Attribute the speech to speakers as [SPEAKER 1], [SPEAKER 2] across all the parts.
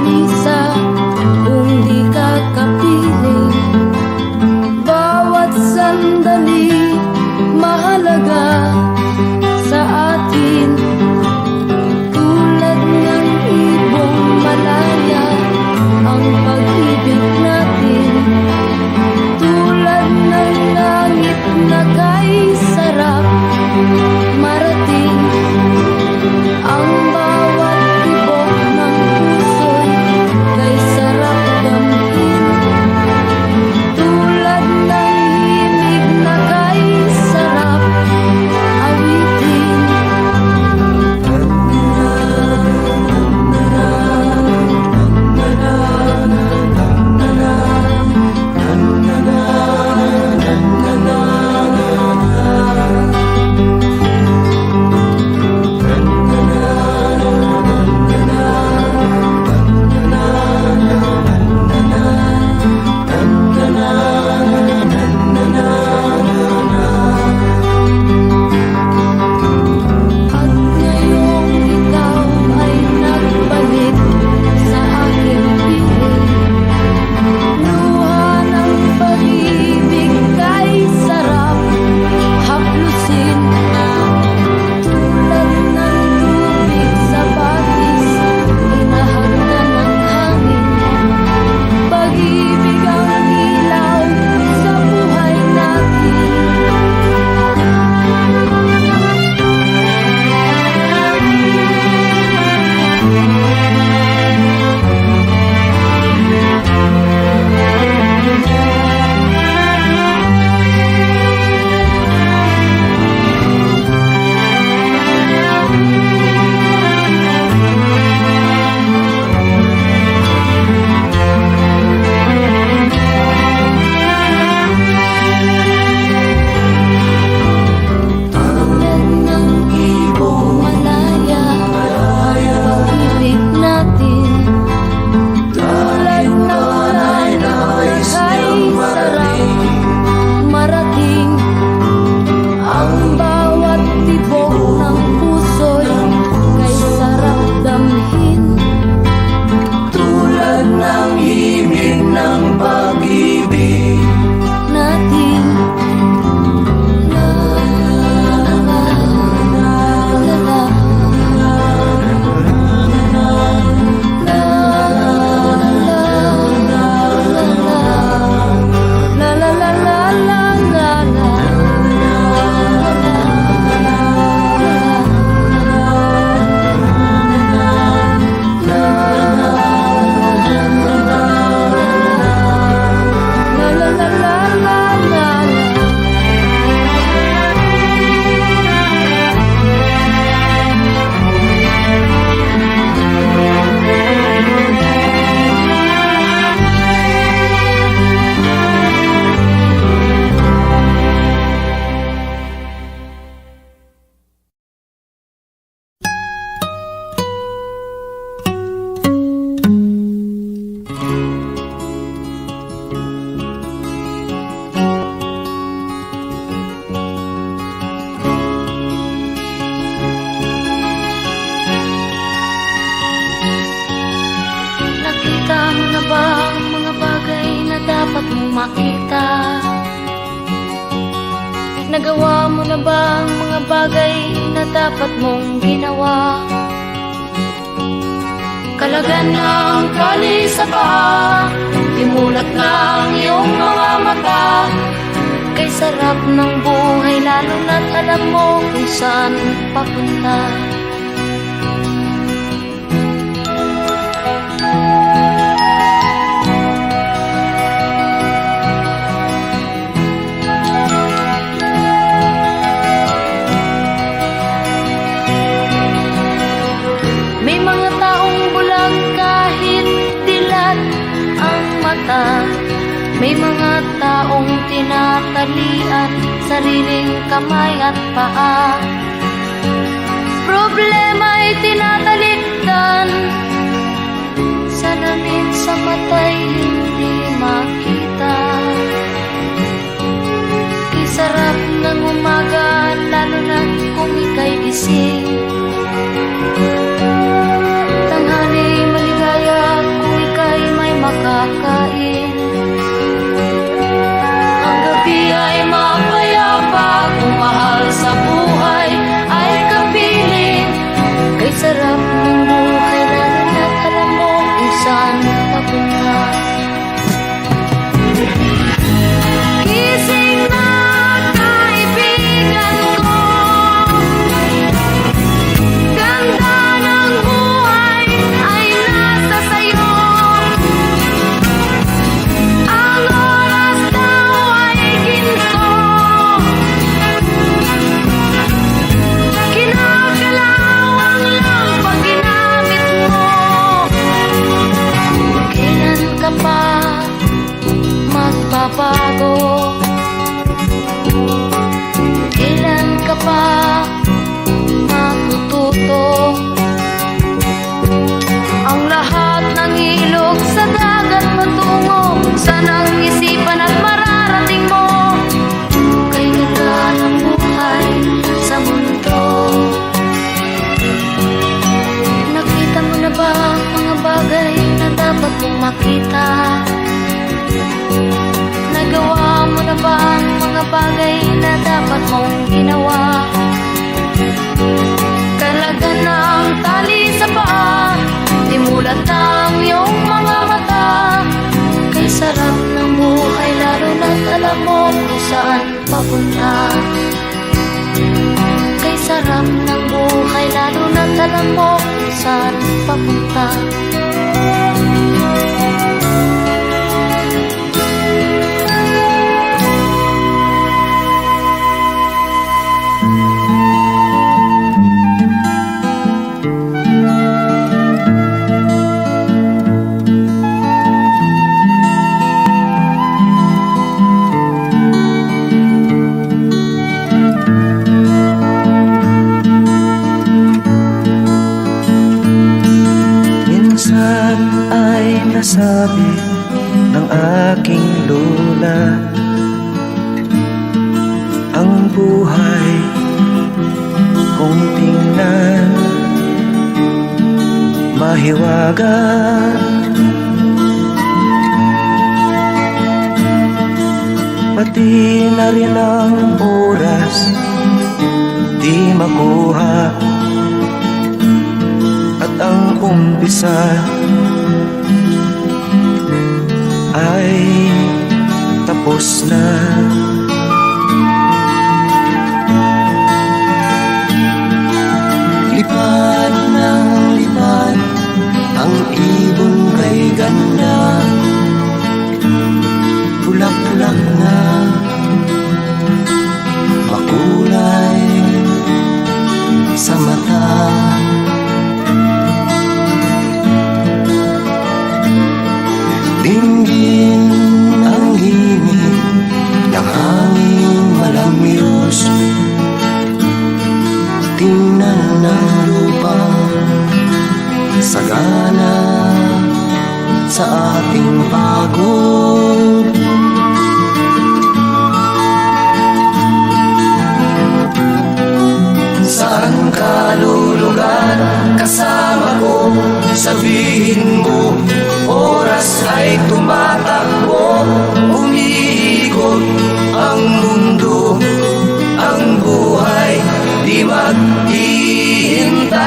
[SPEAKER 1] isa kung di ka kapiling. Bawat sandali mahalaga sa atin, tulad ng ibong malaya ang pag-ibig natin, tulad ng langit na kay sarap marating. Ang bawat tibok ng puso'y kay sarap damhin, tulad ng himig na kay sarap awitin. At ngayong ikaw ay nagbalik sa aking piling, luha ng pag-ibig kay sarap haplusin, tulad ng tubig sa batis inahagdan ng hangin. Pag-ibig ang ilaw sa buhay natin. Tulad ng ibong malaya ang pag-ibig natin, tulad ng langit na kay sarap marating. Ang bawat tibok ng puso'y kay sarap damhin, tulad ng himig ng pag-ibig natin. La la la la Nakita mo na ba ang mga bagay na dapat mong makita? Nagawa mo na ba ang mga bagay na dapat mong ginawa? Kalagan ng kali sa paa, imulat na ang iyong mga mata. Kay sarap ng buhay lalo na't alam mo kung saan papunta. May mga taong bulag kahit dilat ang mata. May mga taong tinatalian sariling kamay at paa. Problema'y tinatalikdan, salamin sa mata'y hindi makita. Kisarap ng umaga lalo na kung ika'y gising. Tanghali maligaya kita? Nagawa mo na ba ang mga bagay na dapat mong ginawa? Kalaga ng tali sa paa, dimulat ng iyong mga mata. Kay sarap ng buhay lalo na't alam mo kung saan papunta. Kay sarap ng buhay lalo na't alam mo kung saan papunta.
[SPEAKER 2] Minsan ay nasabi ng aking lola, ang buhay kung tingnan mahiwaga. Pati na rin ang oras di makuha, at ang umpisa ay tapos na. Lipad ng lipad ang ibon kay ganda, bulak-bulak na makulay sa mata. Dinggin ang himig ng hangin malamyos, tingnan ng lupa sagana sa ating pagod. Saan ka lulugar kasama ko? Sabihin mo, oras ay tumatakbo, umiikot ang mundo, ang buhay di maghihintay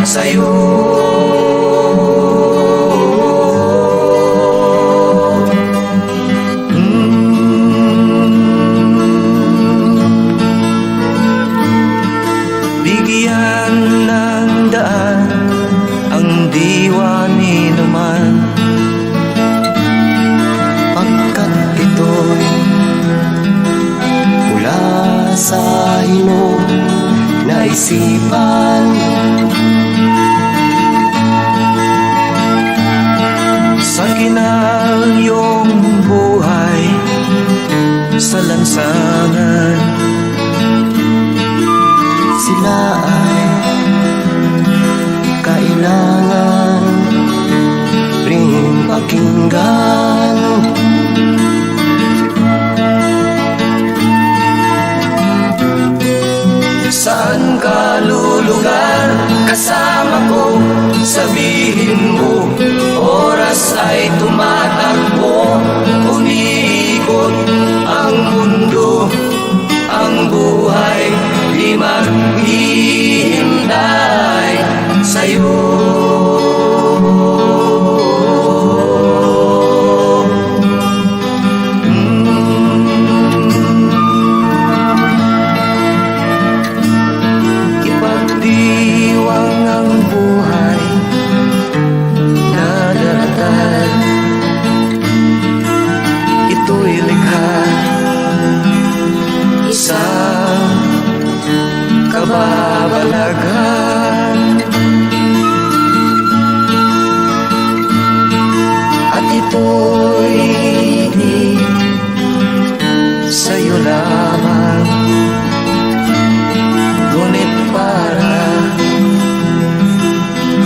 [SPEAKER 2] sa'yo. Bigyan ng daan ang diwa ni naman, pagkat ito'y mula sa hinog na isipan. Sa kinalyong buhay sa lansangan, sila ay kailangan ring pakinggan. Saan ka lulugar kasama ko? Sabihin mo, oras ay tumatakbo, umiikot ang mundo, ang buhay di maghihintay sa'yo. Ipagdiwang ang buhay na daratan, ito'y likha sa kababalaghan, at ito'y di sa'yo lamang, ngunit para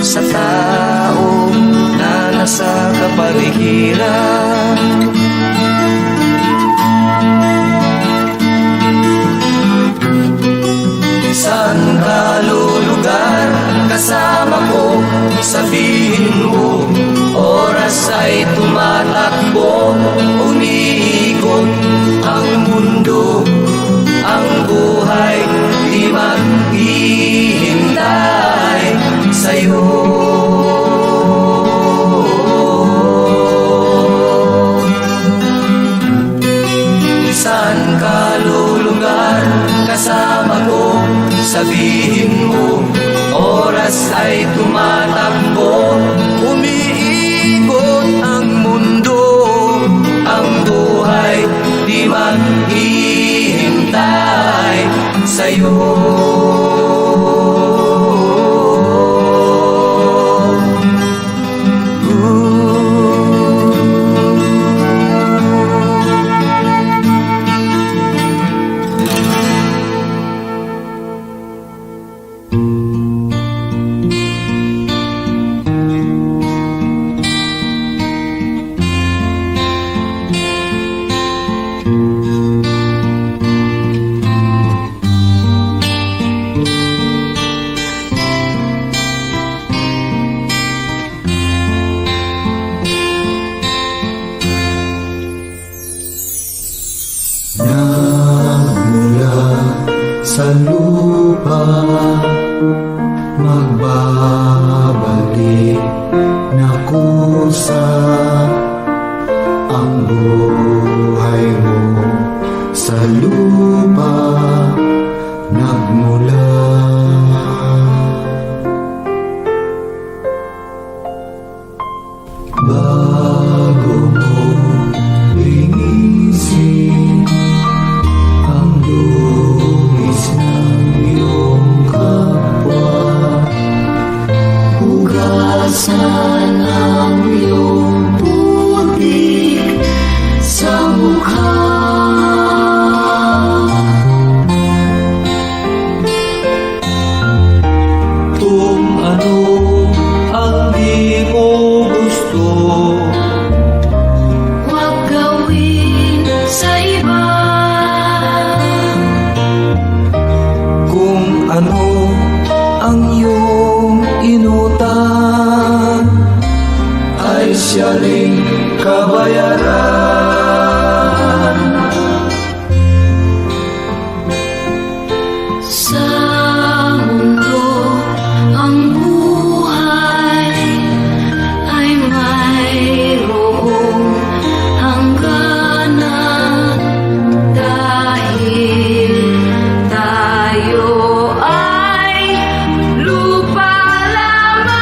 [SPEAKER 2] sa tao na nasa kapaligiran. Saan ka lulugar kasama ko? Sabihin mo, oras sa'yo. Nagmula sa lupa, magbabalik na kusa ang buhay mo sa lupa. Nagmula bago mo linisin ang lumis ng iyong kapwa, hugasan ang iyong putik sa mukha. Kung ano ang di mo gusto,
[SPEAKER 1] Huwag gawin sa iba.
[SPEAKER 2] kung ano ang iyong inutang, ay siya ring kabayaran.
[SPEAKER 1] Sa mundo ang buhay ay mayroong hangganan, dahil tayo ay lupa lamang.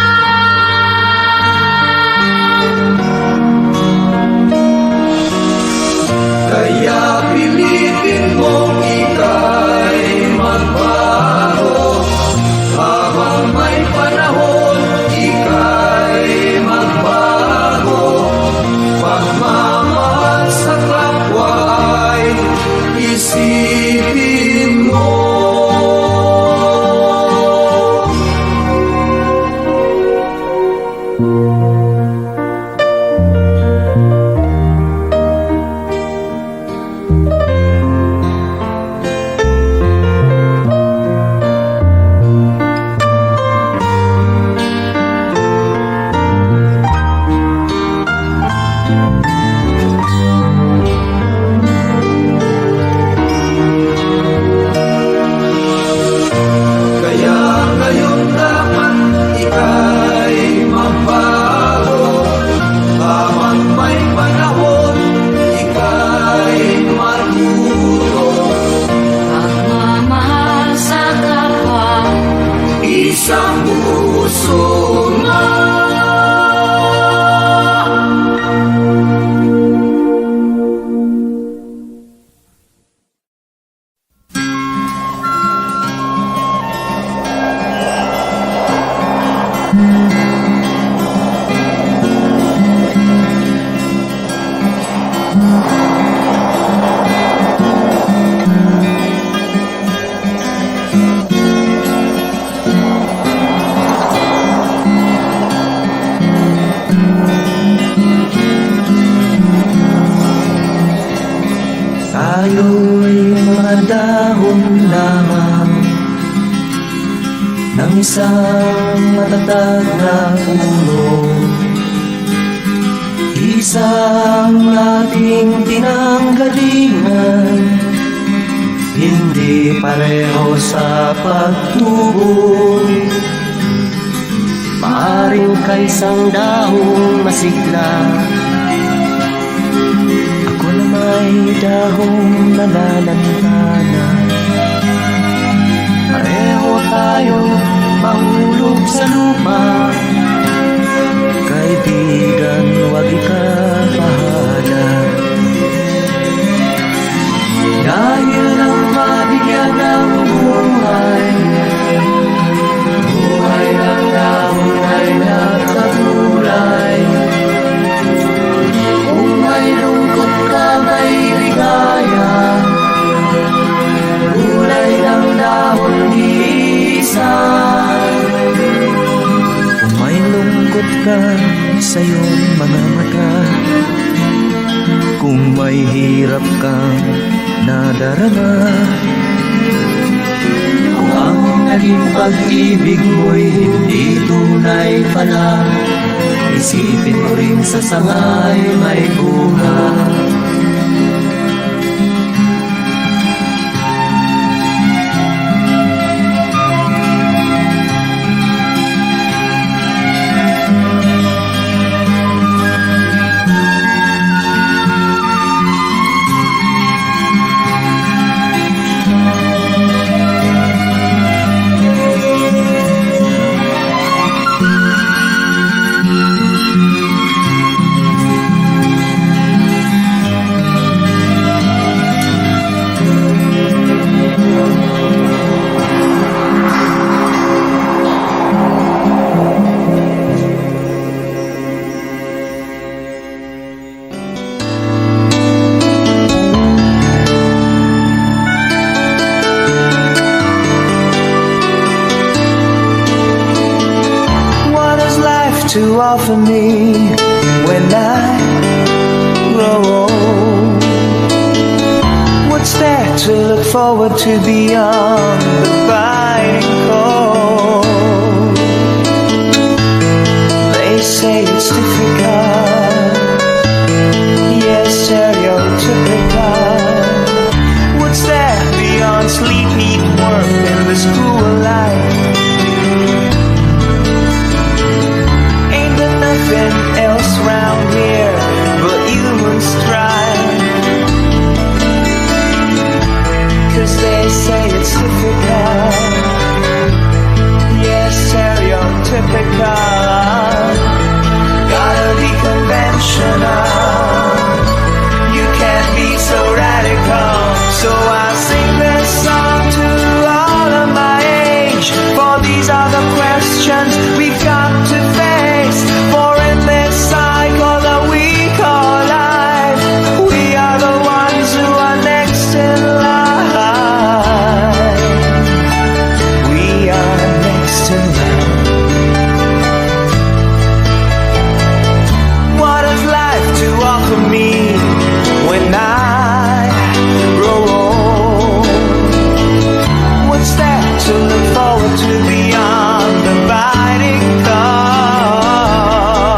[SPEAKER 2] Kaya pilitin mong ika'y magbago, habang may panahon ika'y magbago. Pagmamahal sa kapwa ay isipin mo. Kaya ngayon dapat ika'y magbago, habang may panahon ika'y matuto.
[SPEAKER 1] Pagmamahal sa kapwa,
[SPEAKER 2] Isang puso na. Tayo'y mga dahon lamang ng isang matatag na puno, isang ating pinanggalingan, hindi pareho sa pagtubo. Maaring kaisang dahong masigla, ako na may dahong nalalantana. Pareho tayong mahulog sa lupa, kaibigan, huwag ikabahala. Dahil ang mabigyan ng buhay malungkot ka sa iyong mga mata, kung may hirap kang nadarama, kung ang naging pag-ibig mo'y hindi tunay pala, isipin mo rin sa sangay may bunga. To offer me when I grow old? What's there to look forward to beyond the biting cold? They say it's difficult, yes, stereotypical. What's there beyond sleep, eat, work, and the school life? Nothing else round here but human strife, 'cause they say it's difficult, yes, stereotypical. Gotta be conventional, you can't be so radical. So I sing this song to all of my age, for these are the questions we've got to face. For in this cycle that we call life, we are the ones who are next in line. We are next in line. What has life to offer me when I grow old? What's there to look forward to beyond the biting cold?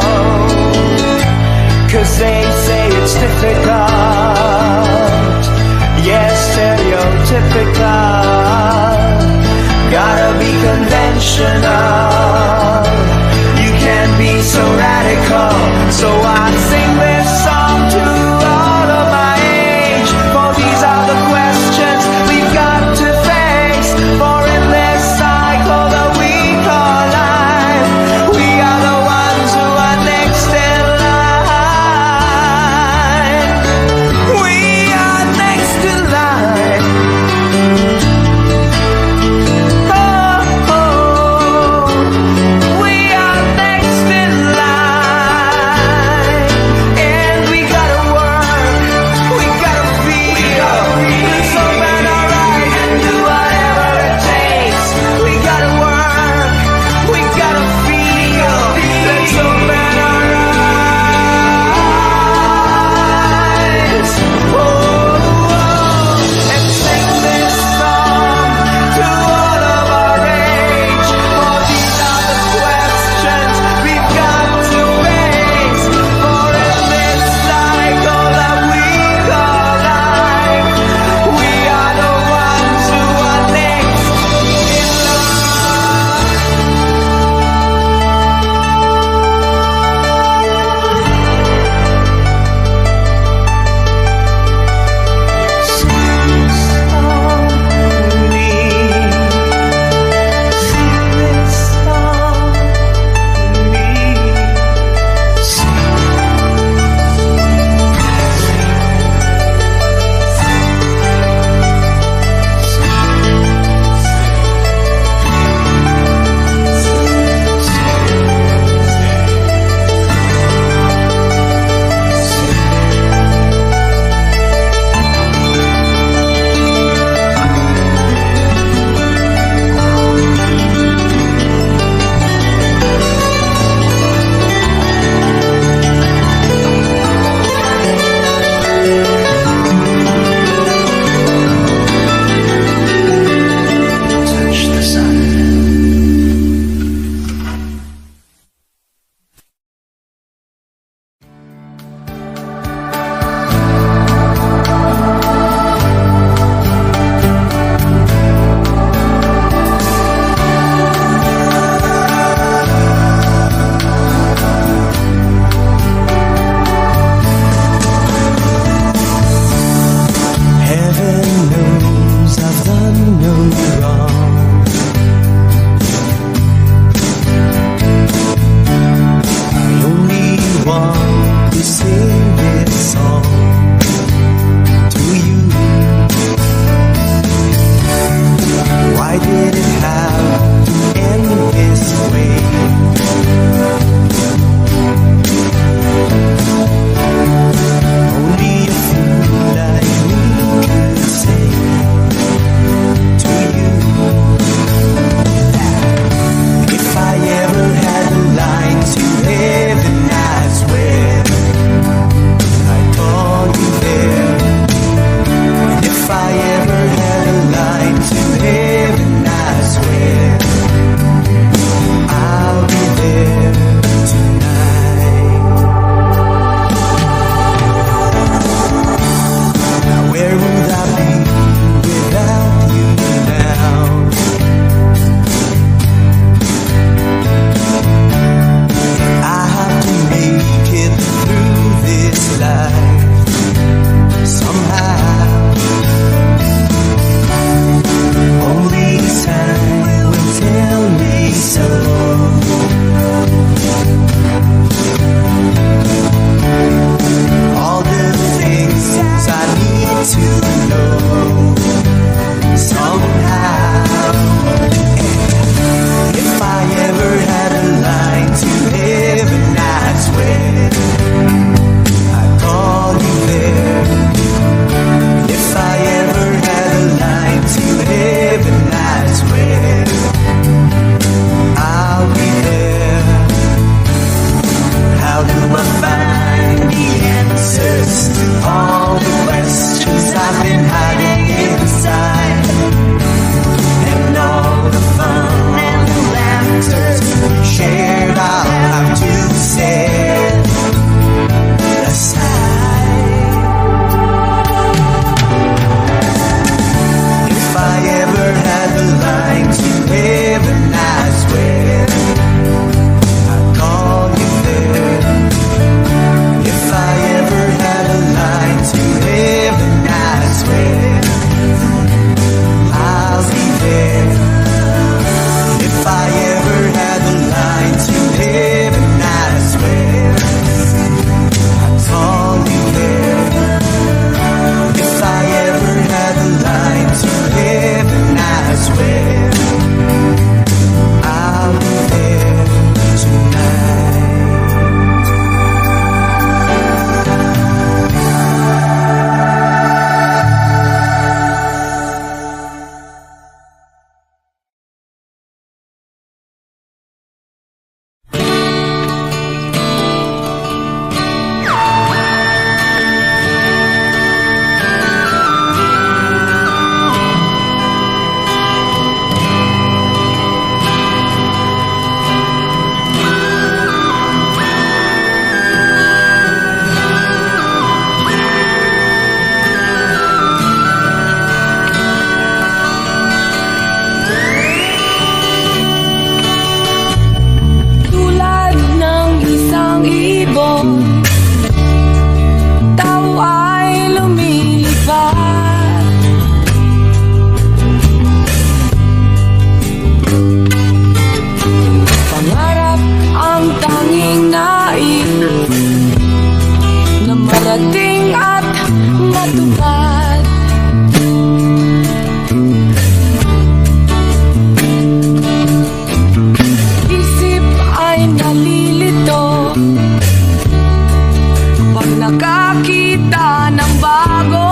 [SPEAKER 3] nais na marating at matupad. Isip ay nalilito pag nakakita ng bago.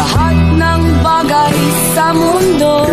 [SPEAKER 3] Lahat ng bagay sa mundo